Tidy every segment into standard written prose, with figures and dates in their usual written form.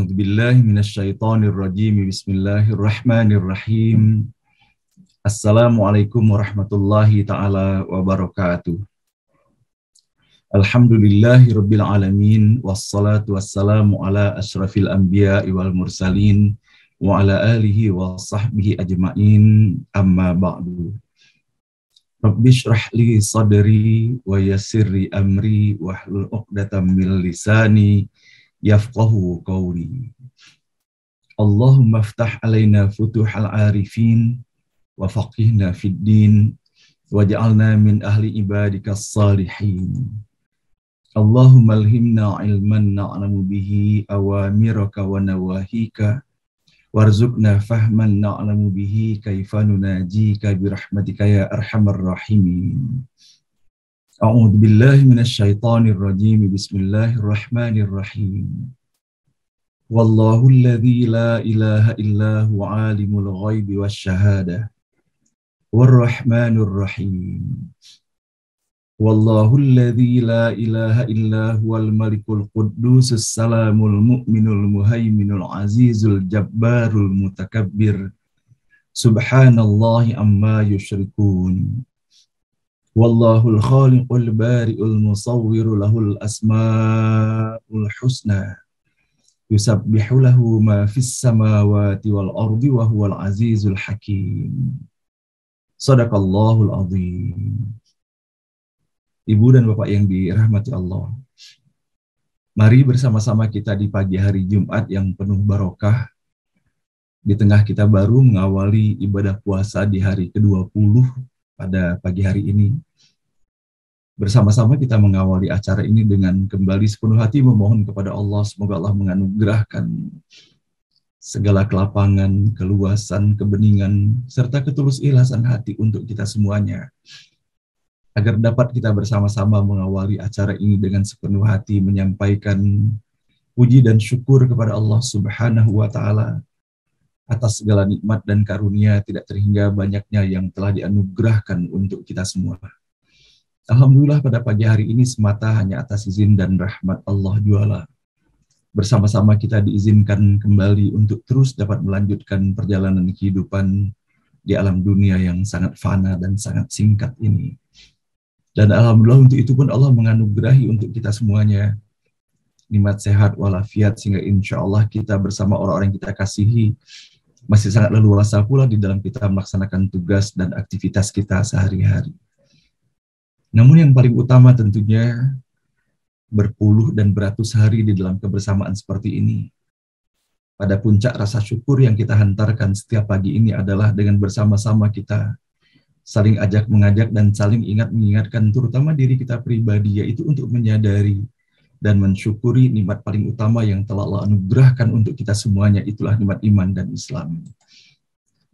A'udzu billahi minasyaitonir rajim. Bismillahirrahmanirrahim. Assalamualaikum warahmatullahi taala wabarakatuh. Alhamdulillahirabbil alamin wassalatu wassalamu ala asyrafil anbiya'i wal mursalin wa ala alihi wa sahbihi ajmain. Amma ba'du. Rabbi shrah li sadri wa yassirli amri wahlul 'uqdatam min lisani yafqahu qawli. Allahumma aftah alaina futuhal arifin wa faqihna fid din waj'alna min ahli ibadikas salihin. Allahumma alhimna ilman na'lamu bihi awamiraka wa nawahika warzuqna fahman na'lamu bihi kaifa nunajika birahmatika ya arhamar rahimin. A'udzu billahi minasyaitonir rajim. Bismillahirrahmanirrahim. Wallahu alladzi la ilaha illa huwa alimul ghaibi wasyahadah warrahmanur rahim. Wallahu alladzi la ilaha illa huwal malikul quddusus salamul mu'minul muhaiminul azizul jabbarul mutakabbir. Subhanallahi amma yusyrikun. Wallahul khaliqul bari'ul musawwiru lahul asma'ul husna. Yusabbihu lahu ma fis samawati wal ardi wa huwal azizul hakim. Shadaqallahul azim. Ibu dan Bapak yang dirahmati Allah, mari bersama-sama kita di pagi hari Jumat yang penuh barokah. Di tengah kita baru mengawali ibadah puasa di hari ke-20 pada pagi hari ini. Bersama-sama kita mengawali acara ini dengan kembali sepenuh hati memohon kepada Allah, semoga Allah menganugerahkan segala kelapangan, keluasan, kebeningan, serta ketulus ikhlasan hati untuk kita semuanya, agar dapat kita bersama-sama mengawali acara ini dengan sepenuh hati menyampaikan puji dan syukur kepada Allah Subhanahu wa Ta'ala atas segala nikmat dan karunia tidak terhingga banyaknya yang telah dianugerahkan untuk kita semua. Alhamdulillah pada pagi hari ini semata hanya atas izin dan rahmat Allah juala. Bersama-sama kita diizinkan kembali untuk terus dapat melanjutkan perjalanan kehidupan di alam dunia yang sangat fana dan sangat singkat ini. Dan alhamdulillah untuk itu pun Allah menganugerahi untuk kita semuanya nikmat sehat walafiat sehingga insya Allah kita bersama orang-orang yang kita kasihi masih sangat leluasa pula di dalam kita melaksanakan tugas dan aktivitas kita sehari-hari. Namun yang paling utama tentunya berpuluh dan beratus hari di dalam kebersamaan seperti ini. Pada puncak rasa syukur yang kita hantarkan setiap pagi ini adalah dengan bersama-sama kita saling ajak mengajak dan saling ingat mengingatkan terutama diri kita pribadi, yaitu untuk menyadari dan mensyukuri nikmat paling utama yang telah Allah anugerahkan untuk kita semuanya, itulah nikmat iman dan Islam.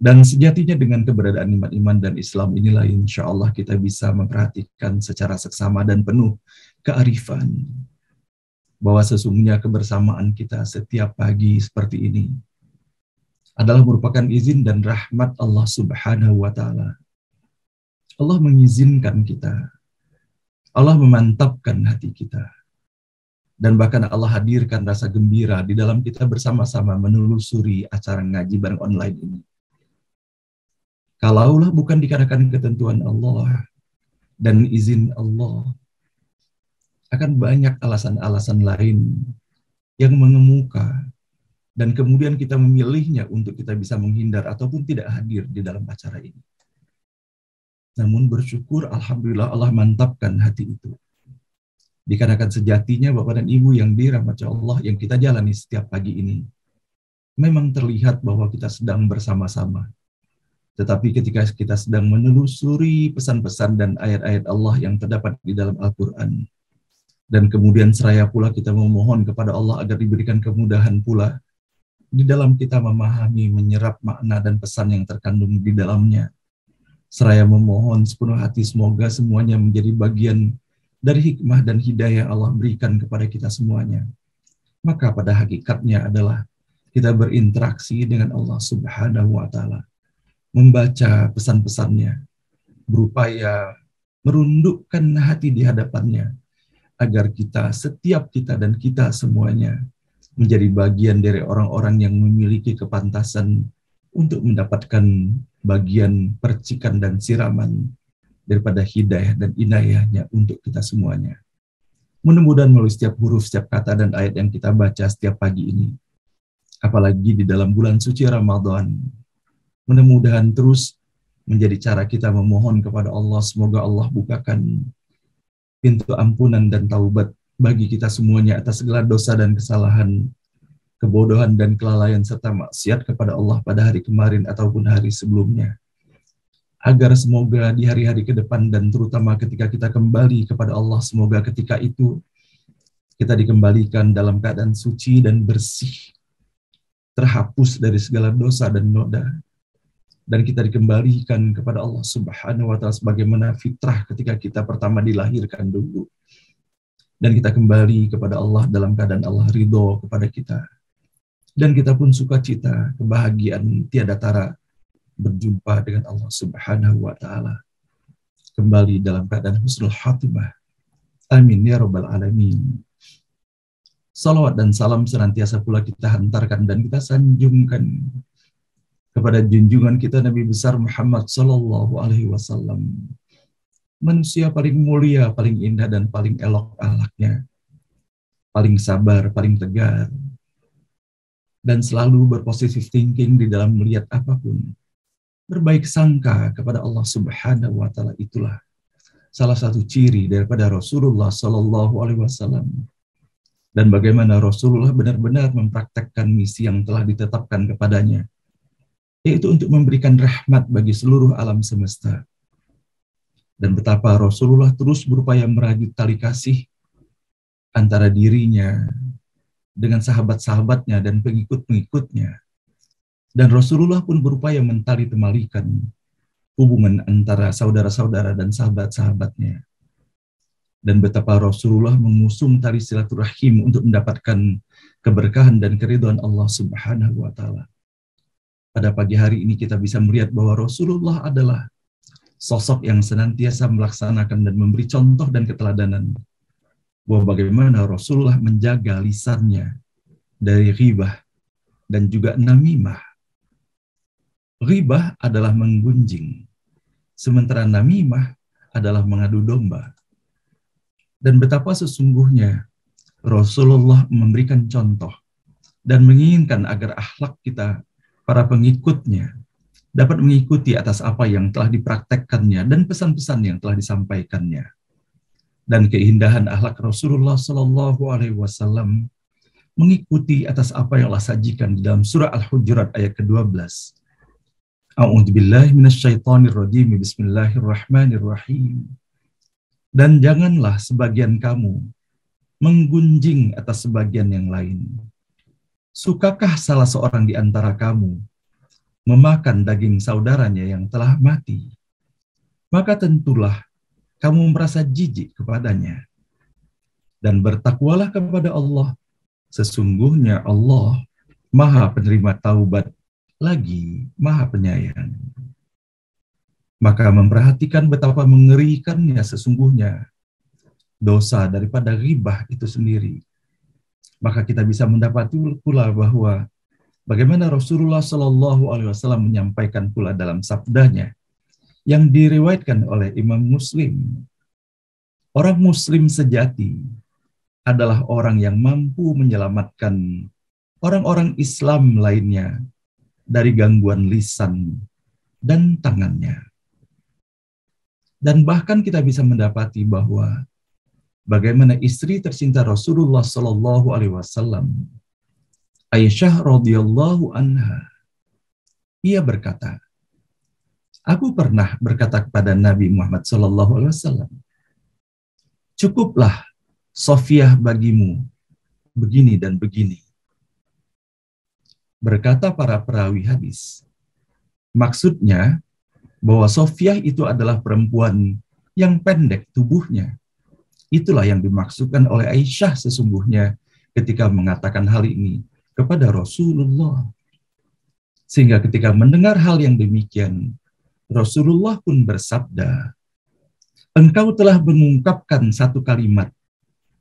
Dan sejatinya dengan keberadaan nikmat iman dan Islam inilah insya Allah kita bisa memperhatikan secara seksama dan penuh kearifan bahwa sesungguhnya kebersamaan kita setiap pagi seperti ini adalah merupakan izin dan rahmat Allah Subhanahu wa Ta'ala. Allah mengizinkan kita, Allah memantapkan hati kita, dan bahkan Allah hadirkan rasa gembira di dalam kita bersama-sama menelusuri acara ngaji bareng online ini. Kalaulah bukan dikarenakan ketentuan Allah dan izin Allah, akan banyak alasan-alasan lain yang mengemuka, dan kemudian kita memilihnya untuk kita bisa menghindar ataupun tidak hadir di dalam acara ini. Namun bersyukur, alhamdulillah Allah mantapkan hati itu. Dikarenakan sejatinya Bapak dan Ibu yang dirahmati Allah yang kita jalani setiap pagi ini, memang terlihat bahwa kita sedang bersama-sama. Tetapi ketika kita sedang menelusuri pesan-pesan dan ayat-ayat Allah yang terdapat di dalam Al-Quran, dan kemudian seraya pula kita memohon kepada Allah agar diberikan kemudahan pula di dalam kita memahami, menyerap makna dan pesan yang terkandung di dalamnya, seraya memohon sepenuh hati semoga semuanya menjadi bagian dari hikmah dan hidayah Allah berikan kepada kita semuanya. Maka pada hakikatnya adalah kita berinteraksi dengan Allah Subhanahu wa Ta'ala, membaca pesan-pesannya, berupaya merundukkan hati di hadapannya, agar kita, setiap kita dan kita semuanya menjadi bagian dari orang-orang yang memiliki kepantasan untuk mendapatkan bagian percikan dan siraman daripada hidayah dan inayahnya untuk kita semuanya. Mudah-mudahan melalui setiap huruf, setiap kata dan ayat yang kita baca setiap pagi ini, apalagi di dalam bulan suci Ramadan, mudah-mudahan terus menjadi cara kita memohon kepada Allah, semoga Allah bukakan pintu ampunan dan taubat bagi kita semuanya atas segala dosa dan kesalahan, kebodohan dan kelalaian serta maksiat kepada Allah pada hari kemarin ataupun hari sebelumnya. Agar semoga di hari-hari ke depan dan terutama ketika kita kembali kepada Allah, semoga ketika itu kita dikembalikan dalam keadaan suci dan bersih, terhapus dari segala dosa dan noda, dan kita dikembalikan kepada Allah Subhanahu wa Ta'ala sebagaimana fitrah ketika kita pertama dilahirkan dulu, dan kita kembali kepada Allah dalam keadaan Allah ridho kepada kita, dan kita pun sukacita, kebahagiaan tiada tara berjumpa dengan Allah Subhanahu wa Ta'ala, kembali dalam keadaan husnul khatimah. Amin ya rabbal alamin. Salawat dan salam senantiasa pula kita hantarkan dan kita sanjungkan kepada junjungan kita Nabi besar Muhammad sallallahu alaihi wasallam, manusia paling mulia, paling indah dan paling elok akhlaknya, paling sabar, paling tegar, dan selalu berpositif thinking di dalam melihat apapun. Berbaik sangka kepada Allah Subhanahu wa Ta'ala, itulah salah satu ciri daripada Rasulullah sallallahu alaihi wasallam. Dan bagaimana Rasulullah benar-benar mempraktekkan misi yang telah ditetapkan kepadanya, yaitu untuk memberikan rahmat bagi seluruh alam semesta. Dan betapa Rasulullah terus berupaya merajut tali kasih antara dirinya dengan sahabat-sahabatnya dan pengikut-pengikutnya. Dan Rasulullah pun berupaya mentali temalikan hubungan antara saudara-saudara dan sahabat-sahabatnya. Dan betapa Rasulullah mengusung tali silaturahim untuk mendapatkan keberkahan dan keridhaan Allah Subhanahu wa Ta'ala. Pada pagi hari ini kita bisa melihat bahwa Rasulullah adalah sosok yang senantiasa melaksanakan dan memberi contoh dan keteladanan bahwa bagaimana Rasulullah menjaga lisannya dari ghibah dan juga namimah. Ghibah adalah menggunjing, sementara namimah adalah mengadu domba. Dan betapa sesungguhnya Rasulullah memberikan contoh dan menginginkan agar akhlak kita, para pengikutnya, dapat mengikuti atas apa yang telah dipraktekkannya dan pesan-pesan yang telah disampaikannya. Dan keindahan akhlak Rasulullah Sallallahu Alaihi Wasallam mengikuti atas apa yang Allah sajikan di dalam surah Al-Hujurat ayat ke-12. A'udzubillahi minasyaitonirrajim. Bismillahirrahmanirrahim. Dan janganlah sebagian kamu menggunjing atas sebagian yang lain. Sukakah salah seorang di antara kamu memakan daging saudaranya yang telah mati? Maka tentulah kamu merasa jijik kepadanya. Dan bertakwalah kepada Allah. Sesungguhnya Allah Maha penerima taubat lagi Maha penyayang. Maka memperhatikan betapa mengerikannya sesungguhnya dosa daripada ghibah itu sendiri. Maka kita bisa mendapati pula bahwa bagaimana Rasulullah Shallallahu Alaihi Wasallam menyampaikan pula dalam sabdanya yang diriwayatkan oleh Imam Muslim. Orang Muslim sejati adalah orang yang mampu menyelamatkan orang-orang Islam lainnya dari gangguan lisan dan tangannya. Dan bahkan kita bisa mendapati bahwa bagaimana istri tercinta Rasulullah Sallallahu Alaihi Wasallam, Aisyah radhiyallahu anha, ia berkata, aku pernah berkata kepada Nabi Muhammad Sallallahu Alaihi Wasallam, cukuplah Sofiyah bagimu begini dan begini. Berkata para perawi hadis, maksudnya bahwa Sofiyah itu adalah perempuan yang pendek tubuhnya. Itulah yang dimaksudkan oleh Aisyah sesungguhnya ketika mengatakan hal ini kepada Rasulullah. Sehingga ketika mendengar hal yang demikian, Rasulullah pun bersabda, engkau telah mengungkapkan satu kalimat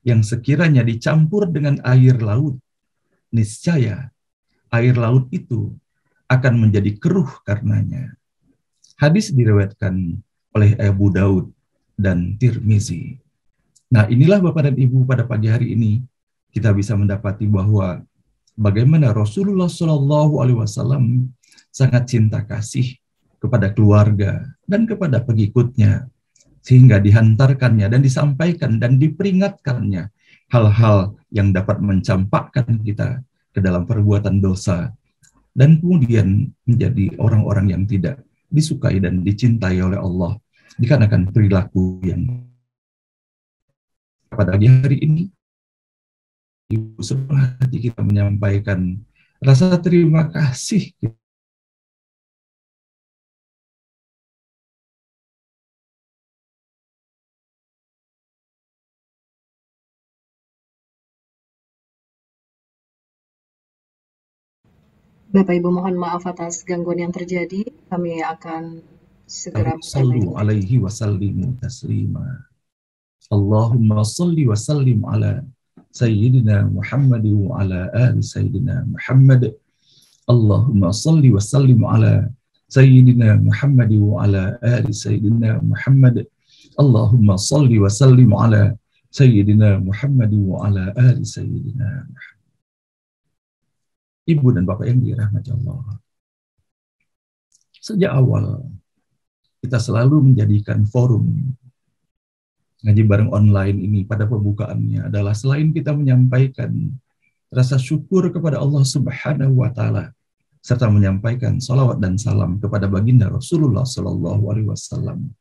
yang sekiranya dicampur dengan air laut, niscaya air laut itu akan menjadi keruh karenanya. Hadis diriwayatkan oleh Abu Daud dan Tirmizi. Nah, inilah Bapak dan Ibu, pada pagi hari ini kita bisa mendapati bahwa bagaimana Rasulullah Shallallahu Alaihi Wasallam sangat cinta kasih kepada keluarga dan kepada pengikutnya, sehingga dihantarkannya dan disampaikan dan diperingatkannya hal-hal yang dapat mencampakkan kita ke dalam perbuatan dosa dan kemudian menjadi orang-orang yang tidak disukai dan dicintai oleh Allah dikarenakan perilaku yang pada hari ini Ibu sepenuh hati kita menyampaikan rasa terima kasih. Bapak Ibu mohon maaf atas gangguan yang terjadi. Kami akan segera mulai Sallu lagi. alaihi wa sallimu taslima. Allahumma salli wa sallim ala Sayyidina Muhammad wa ala ali Sayyidina Muhammad. Allahumma salli wa sallim ala Sayyidina Muhammad wa ala ali Sayyidina Muhammad. Allahumma salli wa sallim ala Sayyidina Muhammad wa ala ali Sayyidina Muhammad. Ibu dan Bapak yang dirahmati Allah, sejak awal kita selalu menjadikan forum ngaji bareng online ini pada pembukaannya adalah selain kita menyampaikan rasa syukur kepada Allah Subhanahu wa Ta'ala, serta menyampaikan salawat dan salam kepada baginda Rasulullah Sallallahu Alaihi Wasallam,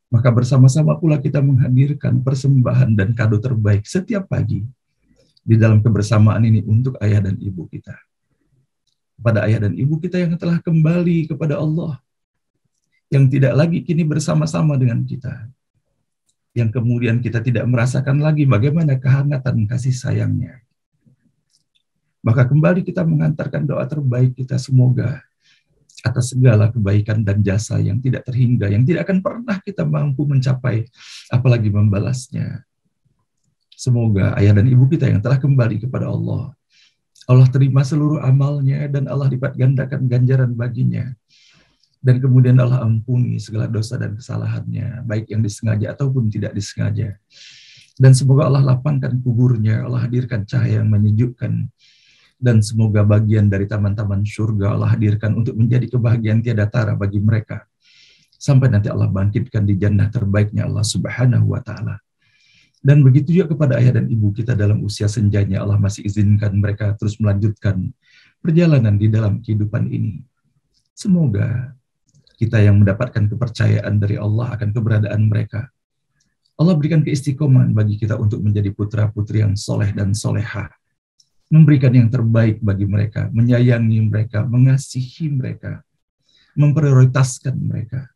maka bersama-sama pula kita menghadirkan persembahan dan kado terbaik setiap pagi di dalam kebersamaan ini untuk ayah dan ibu kita. Kepada ayah dan ibu kita yang telah kembali kepada Allah, yang tidak lagi kini bersama-sama dengan kita, yang kemudian kita tidak merasakan lagi bagaimana kehangatan kasih sayangnya. Maka kembali kita mengantarkan doa terbaik kita, semoga atas segala kebaikan dan jasa yang tidak terhingga, yang tidak akan pernah kita mampu mencapai, apalagi membalasnya. Semoga ayah dan ibu kita yang telah kembali kepada Allah, Allah terima seluruh amalnya dan Allah lipat gandakan ganjaran baginya. Dan kemudian Allah ampuni segala dosa dan kesalahannya, baik yang disengaja ataupun tidak disengaja. Dan semoga Allah lapangkan kuburnya, Allah hadirkan cahaya yang menyejukkan. Dan semoga bagian dari taman-taman surga Allah hadirkan untuk menjadi kebahagiaan tiada tara bagi mereka. Sampai nanti Allah bangkitkan di jannah terbaiknya Allah Subhanahu wa Ta'ala. Dan begitu juga kepada ayah dan ibu kita dalam usia senjanya, Allah masih izinkan mereka terus melanjutkan perjalanan di dalam kehidupan ini. Semoga kita yang mendapatkan kepercayaan dari Allah akan keberadaan mereka, Allah berikan keistiqomahan bagi kita untuk menjadi putra-putri yang soleh dan solehah, memberikan yang terbaik bagi mereka, menyayangi mereka, mengasihi mereka, memprioritaskan mereka,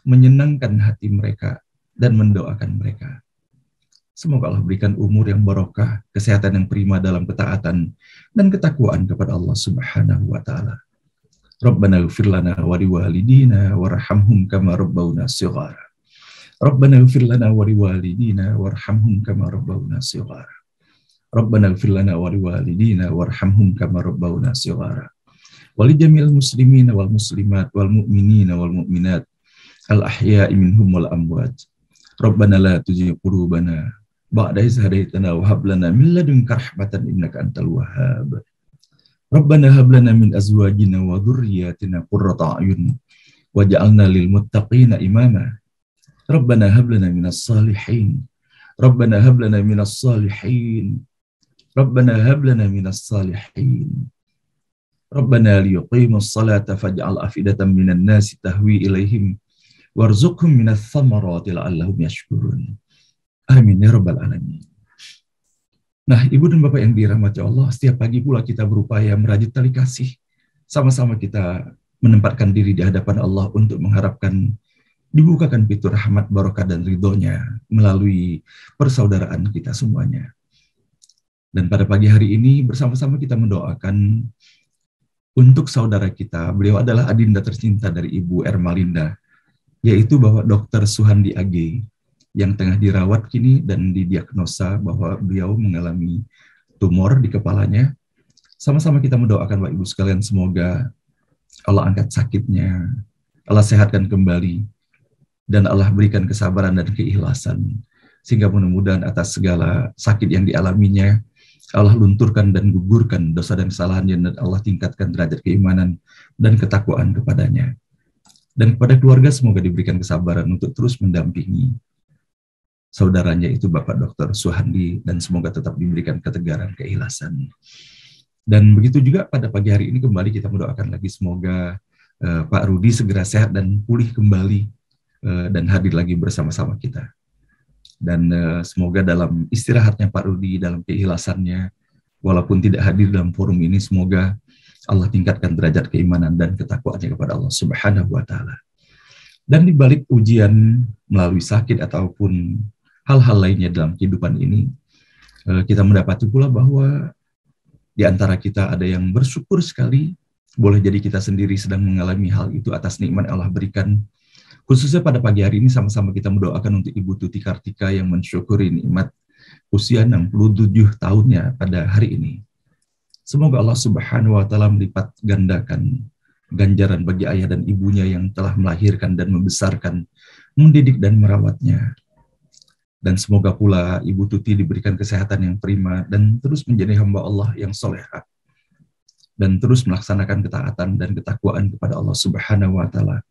menyenangkan hati mereka, dan mendoakan mereka. Semoga Allah berikan umur yang barokah, kesehatan yang prima dalam ketaatan dan ketakwaan kepada Allah Subhanahu wa Ta'ala. Rabbana ighfir lana wa liwalidina warhamhum kama rabbawna shighara. Rabbana ighfir lana wa liwalidina warhamhum kama rabbawna shighara. Rabbana ighfir lana wa liwalidina warhamhum kama rabbawna shighara. Wa li jamil muslimina wal muslimat wal mu'minina wal mu'minat al ahya'i minhum wal amwat. Rabbana la tuzigh qulubana ba'da idh hadaytana wa hab lana min ladunka rahmatan innaka antal wahhab. Rabbana hab lana min azwajina wa dhurriyyatina qurrata a'yun waj'alna lil muttaqina imama. Rabbana hab lana minas salihin. Rabbana hab lana minas salihin. Rabbana hab lana minas salihin. Rabbana liyuqimus salata faj'al afidatan minan nasi tahwi ilaihim warzuqhum minats thamarati la'allahum yashkurun. Amin ya rabbal alamin. Nah, Ibu dan Bapak yang dirahmati Allah, setiap pagi pula kita berupaya merajut tali kasih. Sama-sama kita menempatkan diri di hadapan Allah untuk mengharapkan dibukakan pintu rahmat, barokah, dan ridhonya melalui persaudaraan kita semuanya. Dan pada pagi hari ini bersama-sama kita mendoakan untuk saudara kita. Beliau adalah adinda tercinta dari Ibu Ermalinda, yaitu Bapak Dr. Suhandi AG, yang tengah dirawat kini dan didiagnosa bahwa beliau mengalami tumor di kepalanya, Sama-sama kita mendoakan Bapak Ibu sekalian, semoga Allah angkat sakitnya, Allah sehatkan kembali, dan Allah berikan kesabaran dan keikhlasan, sehingga mudah-mudahan atas segala sakit yang dialaminya, Allah lunturkan dan gugurkan dosa dan kesalahannya, dan Allah tingkatkan derajat keimanan dan ketakwaan kepadanya. Dan kepada keluarga semoga diberikan kesabaran untuk terus mendampingi saudaranya itu Bapak Dr. Suhandi, dan semoga tetap diberikan ketegaran, keikhlasan. Dan begitu juga pada pagi hari ini kembali kita mendoakan lagi semoga Pak Rudi segera sehat dan pulih kembali dan hadir lagi bersama-sama kita. Dan semoga dalam istirahatnya Pak Rudi, dalam keikhlasannya, walaupun tidak hadir dalam forum ini, semoga Allah tingkatkan derajat keimanan dan ketakwaannya kepada Allah Subhanahu wa Ta'ala. Dan di balik ujian melalui sakit ataupun hal-hal lainnya dalam kehidupan ini, kita mendapati pula bahwa di antara kita ada yang bersyukur sekali, boleh jadi kita sendiri sedang mengalami hal itu atas nikmat yang Allah berikan. Khususnya pada pagi hari ini sama-sama kita mendoakan untuk Ibu Tuti Kartika yang mensyukuri nikmat usia 67 tahunnya pada hari ini. Semoga Allah Subhanahu wa Ta'ala melipat gandakan ganjaran bagi ayah dan ibunya yang telah melahirkan dan membesarkan, mendidik dan merawatnya. Dan semoga pula Ibu Tuti diberikan kesehatan yang prima dan terus menjadi hamba Allah yang soleha, dan terus melaksanakan ketaatan dan ketakwaan kepada Allah Subhanahu wa Ta'ala.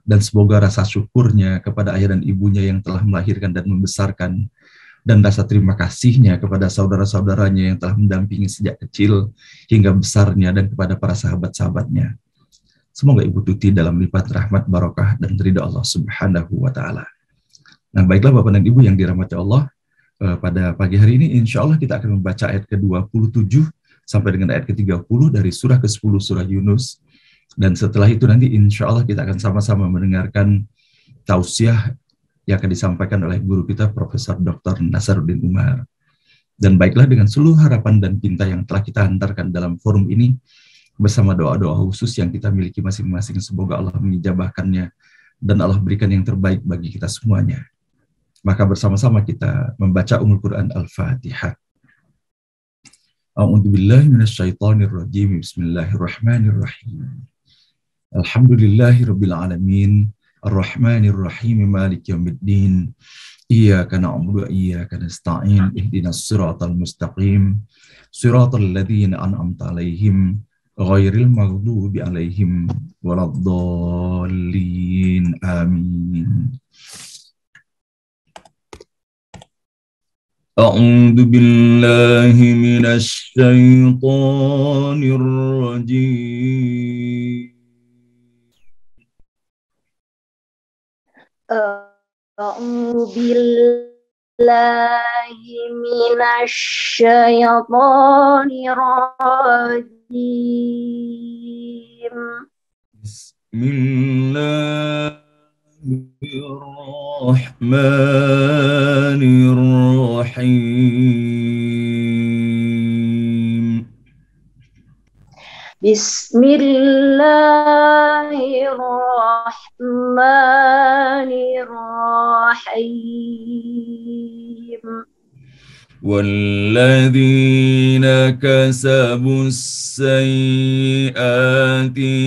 Dan semoga rasa syukurnya kepada ayah dan ibunya yang telah melahirkan dan membesarkan, dan rasa terima kasihnya kepada saudara-saudaranya yang telah mendampingi sejak kecil hingga besarnya, dan kepada para sahabat-sahabatnya. Semoga Ibu Tuti dalam lipat rahmat, barokah, dan ridha Allah Subhanahu wa Ta'ala. Nah, baiklah Bapak dan Ibu yang dirahmati Allah, pada pagi hari ini insya Allah kita akan membaca ayat ke-27 sampai dengan ayat ke-30 dari surah ke-10 surah Yunus. Dan setelah itu nanti insya Allah kita akan sama-sama mendengarkan tausiah yang akan disampaikan oleh guru kita Profesor Dr. Nasaruddin Umar. Dan baiklah, dengan seluruh harapan dan cinta yang telah kita hantarkan dalam forum ini, bersama doa-doa khusus yang kita miliki masing-masing, semoga Allah mengijabahkannya dan Allah berikan yang terbaik bagi kita semuanya. Maka bersama-sama kita membaca Quran Al-Fatihah. A'udzubillahi minasyaitonirrajim. Bismillahirrahmanirrahim. Alhamdulillahirabbil alamin. Arrahmanirrahim. Maliki yaumiddin. Iyyaka na'budu wa iyyaka nasta'in. Ihdinas siratal mustaqim. Siratal ladzina an'amta 'alaihim ghairil maghdubi 'alaihim waladdallin. Amin. أعوذ بالله من الشيطان الرجيم. أعوذ بالله من الشيطان الرجيم. بسم الله الرحمن الرحيم. بسم الله الرحمن الرحيم. والذين كسبوا السيئات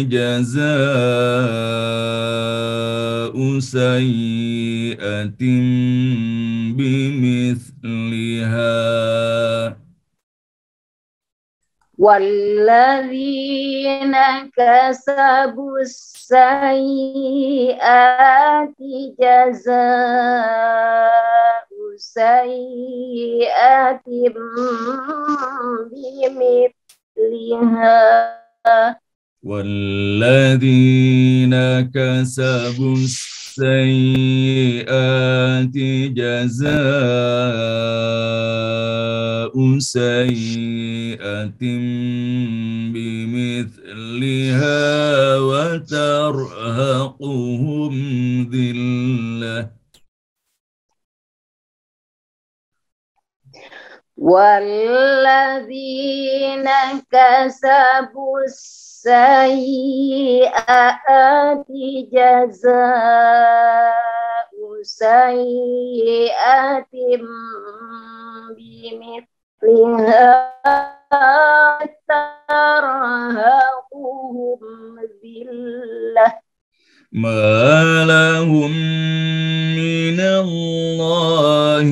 جزاء سيئة بمثلها والذين كسبوا السيئات جزاء سيئة بمثلها والذين كسبوا السيئات جزاء سيئة بمثلها وترهقهم ذلة والذين كسبوا السيئات جزاء سيئة بمثلها ما لهم من الله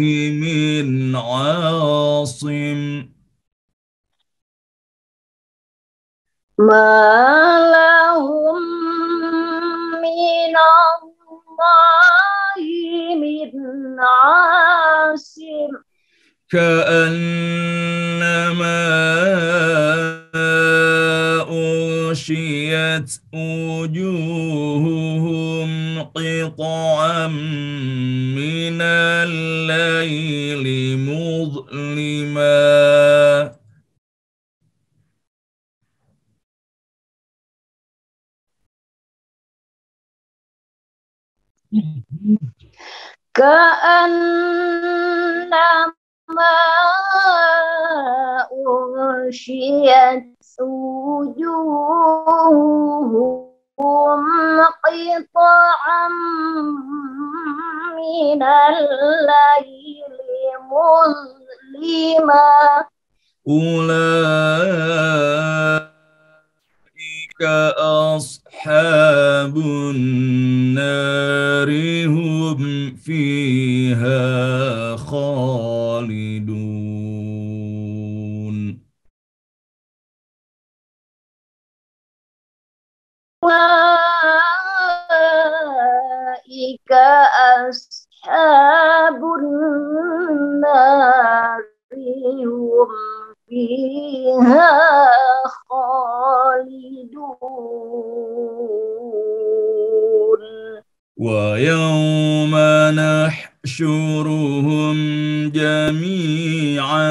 من عاصم ما لهم من الله من عاصم كأنما أغشيت وجوههم قطعا من الليل مظلما كأنما أغشيت وجوههم قطعا من الليل مظلما أولئك أصحاب النار هم فيها خالدون أولئك أصحاب النار هم فيها خالدون ويوم نحشرهم جميعا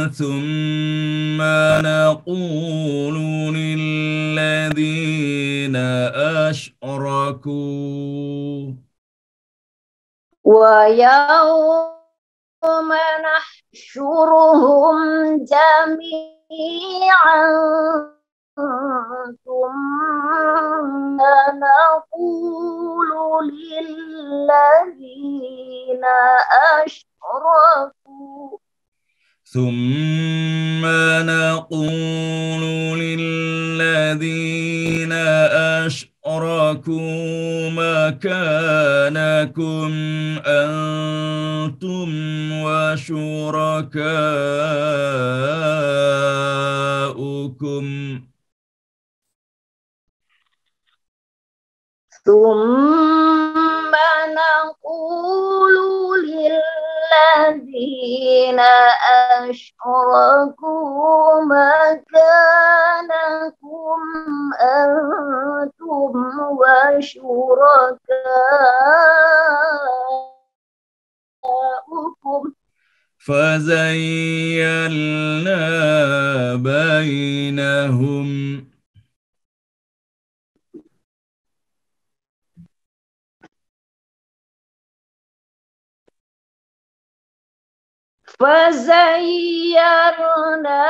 ثم نقول للذين أشركوا ويوم نحشرهم جميعا ثم نقول للذين أشركوا ثم نقول للذين أشركوا مكانكم أنتم وشركاؤكم ثم نقول للذين أشركوا مكانكم أنتم وشركاؤكم فزيلنا بينهم فزيرنا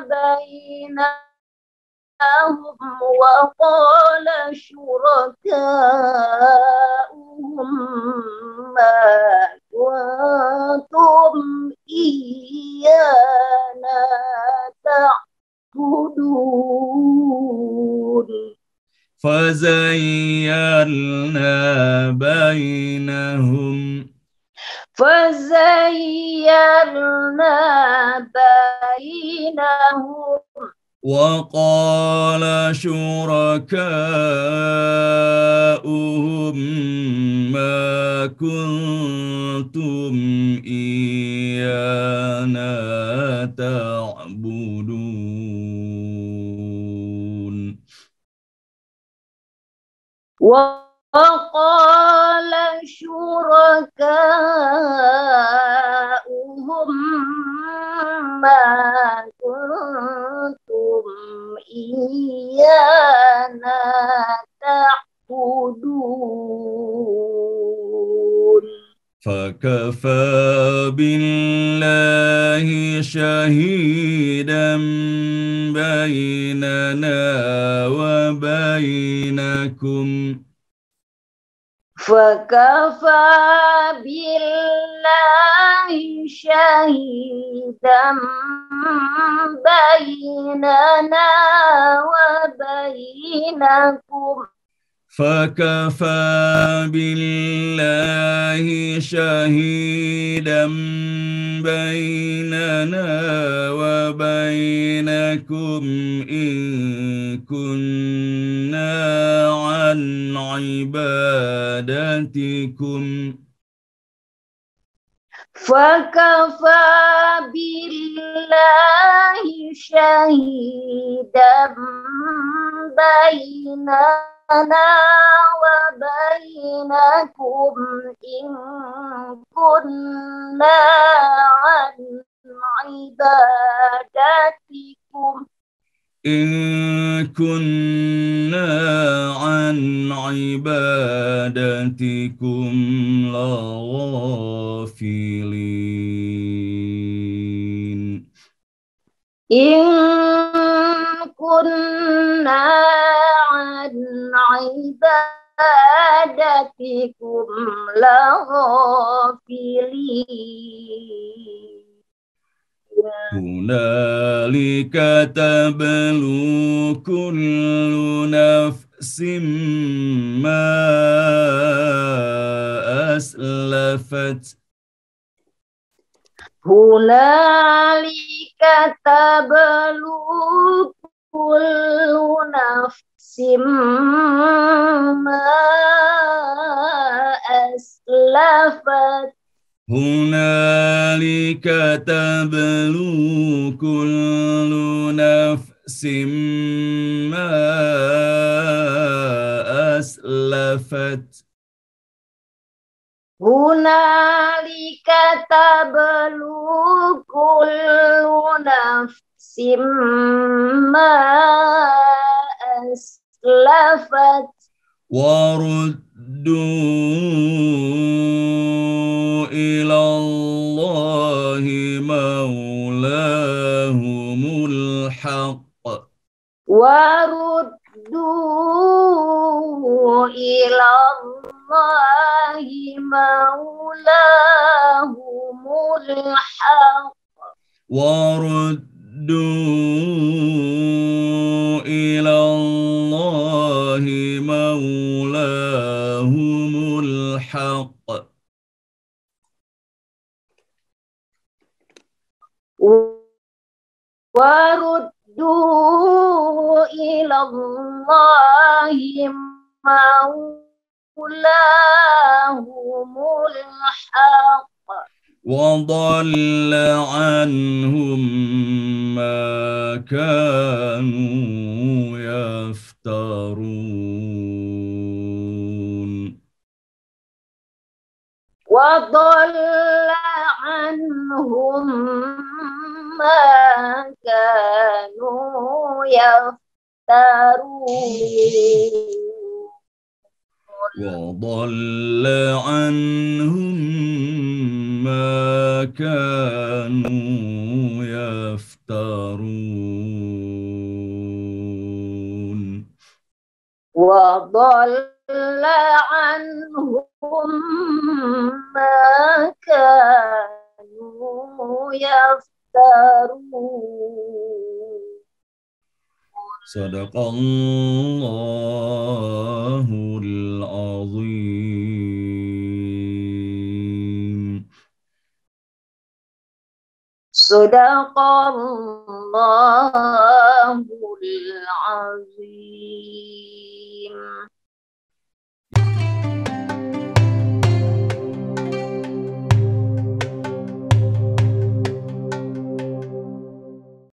بينهم وقال شركاؤهم ما كنتم إيانا تعبدون فزيلنا بينهم وقال شركاؤهم ما كنتم إيانا تعبدون وقال شركاؤهم ما كنتم إيانا تعبدون فكفى بالله شهيدا بيننا وبينكم فكفى بالله شهيدا بيننا وبينكم فكفى بالله شهيدا بيننا وبينكم إن كنا عن عبادتكم فكفى بالله شهيدا بيننا وبينكم إن كنا عن عبادتكم لغافلين إن كنا عن عبادتكم لغافلين هنالك تبلو كل نفس ما أسلفت هنالك تبلو كل نفس ما أسلفت هنالك تبلو كل نفس ما أسلفت هنالك تبلو كل نفس ما أسلفت وردوا إلى الله مولاهم الحق وردوا إلى الله مولاهم الحق وردوا إلى الله مولاهم الحق وردوا إلى الله مولاهم الحق وضل عنهم ما كانوا يفترون وضل عنهم ما كانوا يفترون وضل عنهم ما كانوا يفترون وضل عنهم ما كانوا يفترون صدق الله العظيم صدق الله العظيم